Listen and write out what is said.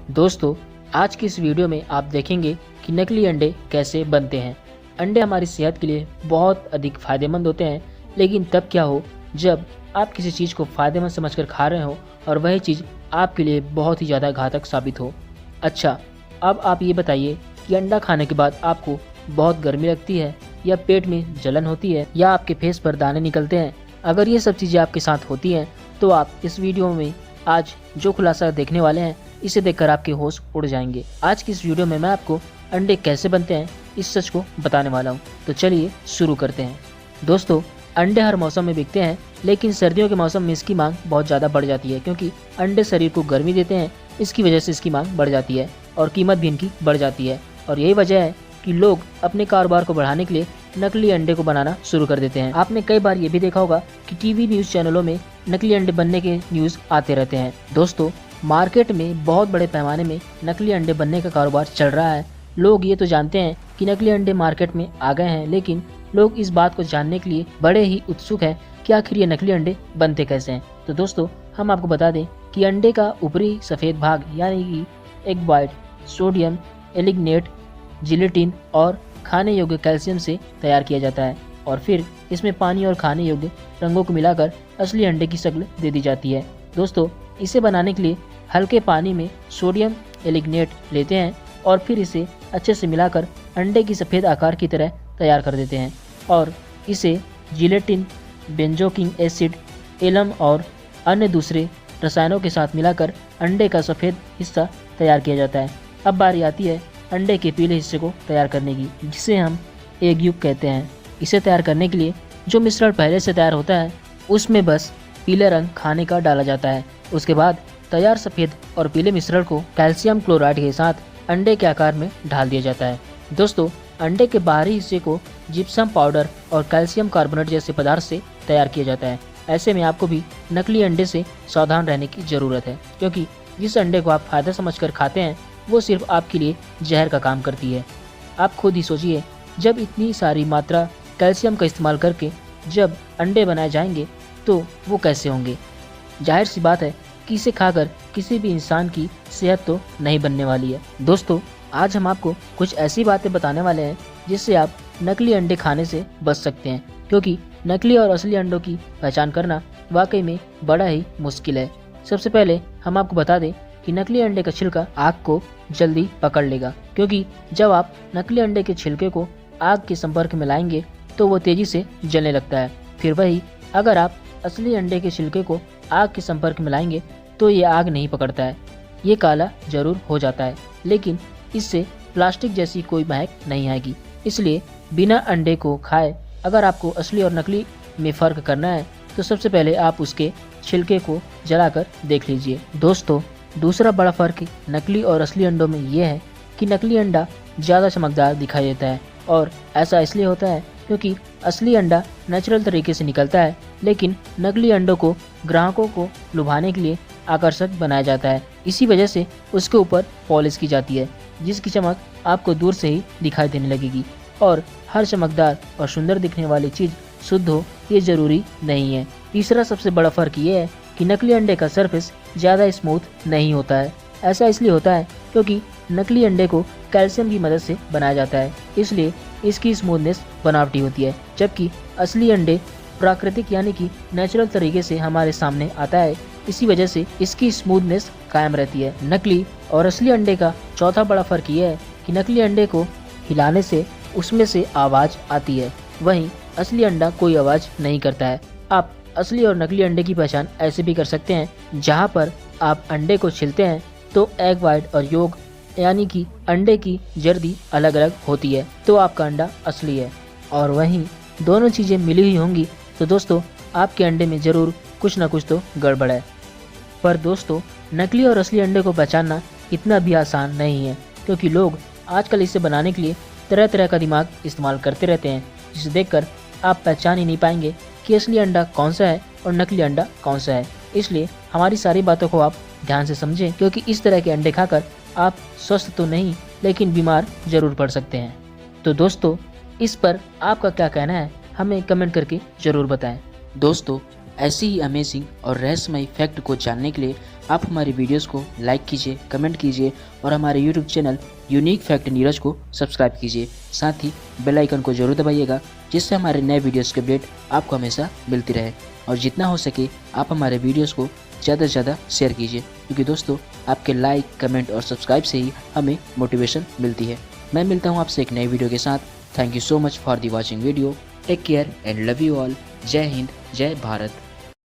दोस्तों, आज की इस वीडियो में आप देखेंगे कि नकली अंडे कैसे बनते हैं। अंडे हमारी सेहत के लिए बहुत अधिक फायदेमंद होते हैं, लेकिन तब क्या हो जब आप किसी चीज़ को फायदेमंद समझकर खा रहे हो और वही चीज़ आपके लिए बहुत ही ज़्यादा घातक साबित हो। अच्छा, अब आप ये बताइए कि अंडा खाने के बाद आपको बहुत गर्मी लगती है या पेट में जलन होती है या आपके फेस पर दाने निकलते हैं। अगर ये सब चीज़ें आपके साथ होती हैं तो आप इस वीडियो में आज जो खुलासा देखने वाले हैं इसे देखकर आपके होश उड़ जाएंगे। आज की इस वीडियो में मैं आपको अंडे कैसे बनते हैं इस सच को बताने वाला हूँ। तो चलिए शुरू करते हैं। दोस्तों, अंडे हर मौसम में बिकते हैं, लेकिन सर्दियों के मौसम में इसकी मांग बहुत ज़्यादा बढ़ जाती है क्योंकि अंडे शरीर को गर्मी देते हैं। इसकी वजह से इसकी मांग बढ़ जाती है और कीमत भी इनकी बढ़ जाती है। और यही वजह है कि लोग अपने कारोबार को बढ़ाने के लिए नकली अंडे को बनाना शुरू कर देते हैं। आपने कई बार ये भी देखा होगा कि टीवी न्यूज़ चैनलों में नकली अंडे बनने के न्यूज़ आते रहते हैं। दोस्तों, मार्केट में बहुत बड़े पैमाने में नकली अंडे बनने का कारोबार चल रहा है। लोग ये तो जानते हैं कि नकली अंडे मार्केट में आ गए हैं, लेकिन लोग इस बात को जानने के लिए बड़े ही उत्सुक हैं कि आखिर ये नकली अंडे बनते कैसे हैं। तो दोस्तों, हम आपको बता दें कि अंडे का ऊपरी सफ़ेद भाग यानी कि एग वाइट सोडियम एलिग्नेट, जिलेटिन और खाने योग्य कैल्शियम से तैयार किया जाता है और फिर इसमें पानी और खाने योग्य रंगों को मिलाकर असली अंडे की शक्ल दे दी जाती है। दोस्तों, इसे बनाने के लिए हल्के पानी में सोडियम एलिग्नेट लेते हैं और फिर इसे अच्छे से मिलाकर अंडे की सफ़ेद आकार की तरह तैयार कर देते हैं और इसे जिलेटिन, बेंजोइक एसिड, एलम और अन्य दूसरे रसायनों के साथ मिलाकर अंडे का सफ़ेद हिस्सा तैयार किया जाता है। अब बारी आती है अंडे के पीले हिस्से को तैयार करने की, जिसे हम एग युग कहते हैं। इसे तैयार करने के लिए जो मिश्रण पहले से तैयार होता है उसमें बस पीले रंग खाने का डाला जाता है। उसके बाद तैयार सफ़ेद और पीले मिश्रण को कैल्शियम क्लोराइड के साथ अंडे के आकार में ढाल दिया जाता है। दोस्तों, अंडे के बाहरी हिस्से को जिप्सम पाउडर और कैल्शियम कार्बोनेट जैसे पदार्थ से तैयार किया जाता है। ऐसे में आपको भी नकली अंडे से सावधान रहने की ज़रूरत है, क्योंकि जिस अंडे को आप फायदा समझकर खाते हैं वो सिर्फ आपके लिए जहर का काम करती है। आप खुद ही सोचिए, जब इतनी सारी मात्रा कैल्शियम का इस्तेमाल करके जब अंडे बनाए जाएंगे तो वो कैसे होंगे। जाहिर सी बात है कि इसे खाकर किसी भी इंसान की सेहत तो नहीं बनने वाली है। दोस्तों, आज हम आपको कुछ ऐसी बातें बताने वाले हैं जिससे आप नकली अंडे खाने से बच सकते हैं, क्योंकि नकली और असली अंडों की पहचान करना वाकई में बड़ा ही मुश्किल है। सबसे पहले हम आपको बता दें कि नकली अंडे का छिलका आग को जल्दी पकड़ लेगा, क्योंकि जब आप नकली अंडे के छिलके को आग के संपर्क में लाएंगे तो वो तेजी से जलने लगता है। फिर वही अगर आप असली अंडे के छिलके को आग के संपर्क में लाएंगे तो ये आग नहीं पकड़ता है। ये काला जरूर हो जाता है, लेकिन इससे प्लास्टिक जैसी कोई महक नहीं आएगी। इसलिए बिना अंडे को खाए अगर आपको असली और नकली में फ़र्क करना है तो सबसे पहले आप उसके छिलके को जलाकर देख लीजिए। दोस्तों, दूसरा बड़ा फ़र्क नकली और असली अंडों में ये है कि नकली अंडा ज़्यादा चमकदार दिखाई देता है, और ऐसा इसलिए होता है क्योंकि असली अंडा नेचुरल तरीके से निकलता है, लेकिन नकली अंडों को ग्राहकों को लुभाने के लिए आकर्षक बनाया जाता है। इसी वजह से उसके ऊपर पॉलिश की जाती है, जिसकी चमक आपको दूर से ही दिखाई देने लगेगी। और हर चमकदार और सुंदर दिखने वाली चीज़ शुद्ध हो ये ज़रूरी नहीं है। तीसरा सबसे बड़ा फ़र्क ये है कि नकली अंडे का सरफेस ज़्यादा स्मूथ नहीं होता है। ऐसा इसलिए होता है क्योंकि नकली अंडे को कैल्शियम की मदद से बनाया जाता है, इसलिए इसकी स्मूथनेस बनावटी होती है, जबकि असली अंडे प्राकृतिक यानी कि नेचुरल तरीके से हमारे सामने आता है। इसी वजह से इसकी स्मूथनेस कायम रहती है। नकली और असली अंडे का चौथा बड़ा फ़र्क ये है कि नकली अंडे को हिलाने से उसमें से आवाज़ आती है, वहीं असली अंडा कोई आवाज़ नहीं करता है। आप असली और नकली अंडे की पहचान ऐसे भी कर सकते हैं, जहां पर आप अंडे को छीलते हैं तो एग वाइट और योग यानी कि अंडे की जर्दी अलग अलग होती है, तो आपका अंडा असली है। और वहीं दोनों चीज़ें मिली हुई होंगी तो दोस्तों आपके अंडे में ज़रूर कुछ ना कुछ तो गड़बड़ है। पर दोस्तों, नकली और असली अंडे को पहचानना इतना भी आसान नहीं है, क्योंकि लोग आजकल इसे बनाने के लिए तरह तरह का दिमाग इस्तेमाल करते रहते हैं, जिसे देखकर आप पहचान ही नहीं पाएंगे कि असली अंडा कौन सा है और नकली अंडा कौन सा है। इसलिए हमारी सारी बातों को आप ध्यान से समझें, क्योंकि इस तरह के अंडे खाकर आप स्वस्थ तो नहीं लेकिन बीमार जरूर पड़ सकते हैं। तो दोस्तों, इस पर आपका क्या कहना है हमें कमेंट करके ज़रूर बताएं। दोस्तों, ऐसी ही अमेजिंग और रहस्यमय फैक्ट को जानने के लिए आप हमारी वीडियोस को लाइक कीजिए, कमेंट कीजिए और हमारे YouTube channel unique fact Neeraj को सब्सक्राइब कीजिए। साथ ही बेल आइकन को जरूर दबाइएगा, जिससे हमारे नए वीडियोस की अपडेट आपको हमेशा मिलती रहे। और जितना हो सके आप हमारे वीडियोस को ज़्यादा से ज़्यादा शेयर कीजिए, क्योंकि दोस्तों आपके लाइक, कमेंट और सब्सक्राइब से ही हमें मोटिवेशन मिलती है। मैं मिलता हूँ आपसे एक नई वीडियो के साथ। Thank you so much for the watching video. Take care and love you all. जय हिंद, जय भारत।